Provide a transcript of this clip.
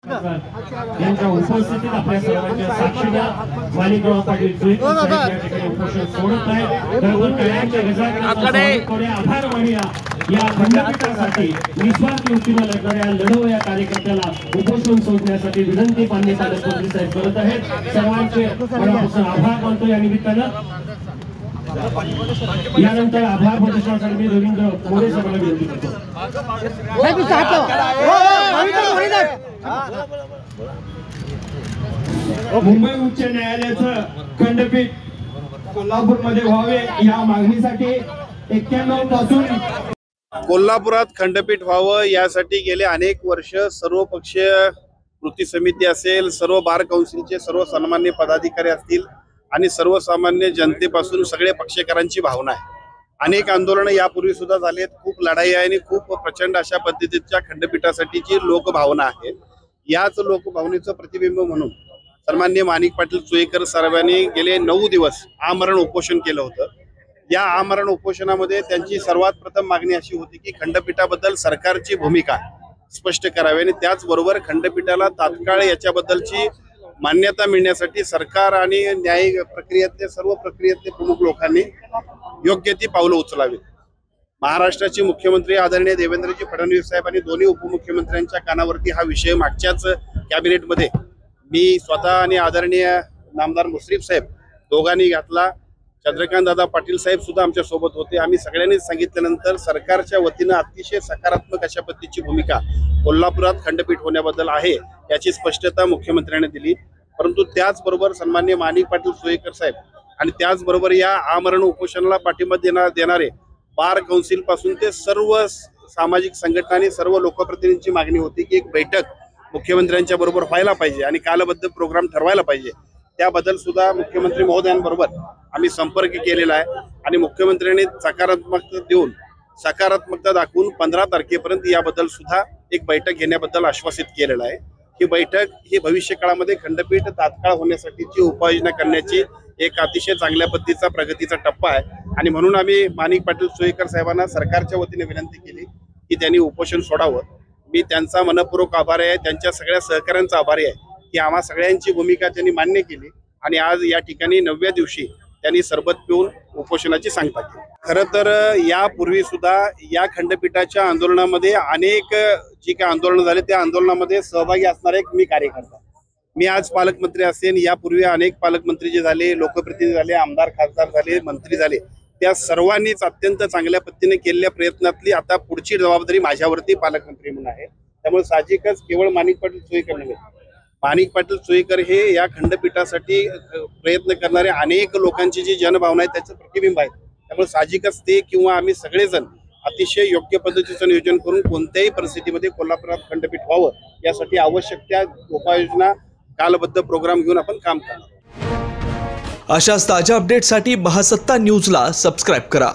यांच्या उपस्थितीत आपल्या सर्वांच्या साक्षीदार माणिकराव पाटील सुईकर साहेब या ठिकाणी उपोषण सोडत आहेत। तळ्यांच्या गजाकडे आभार मानूया या खंडपीठासाठी निस्वार्थ वृत्तीने लढणाऱ्या लढव या कार्यकर्त्याला उपोषण सोडण्यासाठी विनंती माननीय पालकमंत्री साहेब करत आहेत। सर्वांचे मनापासून आभार मानतो या निमित्तानं। यानंतर आभार प्रदर्शनासाठी मी रवींद्र मोरे साहेबांना विनंती करतो। मुंबई उच्च न्यायालयाचं खंडपीठ कोल्हापूरमध्ये व्हावे या मागणीसाठी 91 पासून कोल्हापुरात खंडपीठ व्हावं यासाठी गेले अनेक वर्ष सर्वपक्षीय कृती समिती असेल, सर्व बार काउन्सिलचे सर्व सन्मान्य पदाधिकारी असतील आणि सर्वसामान्य जनतेपासून सगळे पक्षकारांची भावना आहे। अनेक आंदोलन यापूर्वी सुद्धा झालेत, खूप लढाई आहे आणि खूप प्रचंड अशा पद्धतीच्या खंडपीठासाठीची लोकभावना आहे। याच लोकभावनेचं प्रतिबिंब म्हणून सन्मान्य माणिक पाटील सुईकर साहेबांनी गेले 9 दिवस आमरण उपोषण केलं होतं। या आमरण उपोषणामध्ये त्यांची सर्वात प्रथम मागणी अशी होती की खंडपीठाबद्दल सरकारची भूमिका स्पष्ट करावी आणि त्याचबरोबर खंडपीठाला तात्काळ याच्याबद्दलची मान्यता मिळण्यासाठी सरकार आणि न्याय प्रक्रियेतले सर्व प्रक्रियेतले प्रमुख लोकांनी योग्य ती पावलं उचलावीत। महाराष्ट्राचे मुख्यमंत्री आदरणीय देवेंद्रजी फडणवीस साहेब आणि दोन्ही उपमुख्यमंत्र्यांच्या कानावरती हा विषय मागच्याच कॅबिनेटमध्ये मी स्वतः आणि आदरणीय नामदार मुश्रीफ साहेब दोघांनी घातला। चंद्रकांत दादा पाटील साहेब सुद्धा आमच्या सोबत होते। आम्ही सगळ्यांनी सांगितल्यानंतर सरकारच्या वतीनं अतिशय सकारात्मक अशा पद्धतीची भूमिका कोल्हापुरात खंडपीठ होण्याबद्दल आहे याची स्पष्टता मुख्यमंत्र्यांनी दिली। परंतु त्याचबरोबर सन्मान्य माणिक पाटील सुईकर साहेब आणि त्याचबरोबर या आमरण उपोषणाला पाठिंबा देणारे बार काउन्सिल पासून ते सर्व सामाजिक संघटनांनी सर्व लोकप्रतिनिधींची मागणी होती की एक बैठक मुख्यमंत्र्यांच्या बरोबर व्हायला पाहिजे आणि कालबद्ध प्रोग्राम ठरवायला पाहिजे। त्याबद्दल सुद्धा मुख्यमंत्री महोदयांबरोबर आम्ही संपर्क केलेला आहे आणि मुख्यमंत्र्यांनी सकारात्मकता दाखवून 15 तारखेपर्यंत याबद्दल सुद्धा एक बैठक घेण्याबद्दल आश्वासित केलेलं आहे। ही बैठक ही भविष्य काळामध्ये खंडपीठ तात्काळ होण्यासाठीची उपाययोजना करण्याची एक अतिशय चांगल्या पद्धतीचा प्रगतीचा टप्पा आहे आणि म्हणून आम्ही माणिक पाटील सुईकर साहेबांना सरकारच्या वतीने विनंती केली की त्यांनी उपोषण सोडावं। मी त्यांचा मनपूर्वक आभारी आहे, त्यांच्या सगळ्या सहकाऱ्यांचा आभारी आहे की आम्हा सगळ्यांची भूमिका त्यांनी मान्य केली आणि आज या ठिकाणी 9व्या दिवशी त्यांनी सरबत पिऊन उपोषणाची सांगता केली। खरं तर यापूर्वी सुद्धा या खंडपीठाच्या आंदोलनामध्ये अनेक जी काही आंदोलन झाले त्या आंदोलनामध्ये सहभागी असणारा एक मी कार्यकर्ता। मी आज पालकमंत्री असेल, यापूर्वी अनेक पालकमंत्री जे झाले, लोकप्रतिनिधी झाले, आमदार खासदार झाले, मंत्री झाले, त्या सर्वांनीच अत्यंत चांगल्या पद्धतीने केलेल्या प्रयत्नातली आता पुढची जबाबदारी माझ्यावरती पालकमंत्री म्हणून आहे। त्यामुळे साहजिकच केवळ माणिक पाटील सुईकर नव्हे, माणिक पाटील सुईकर हे या खंडपीठासाठी प्रयत्न करणारे अनेक लोकांची जी जनभावना आहे त्याचं प्रतिबिंब आहे। त्यामुळे साहजिकच ते किंवा आम्ही सगळेजण अतिशय योग्य पद्धतीचं नियोजन करून कोणत्याही परिस्थितीमध्ये कोल्हापुरात खंडपीठ व्हावं यासाठी आवश्यक त्या उपाययोजना कालबद्ध प्रोग्राम घेऊन आपण काम करणार। अशाच ताज्या अपडेटसाठी महासत्ता न्यूजला सबस्क्राइब करा।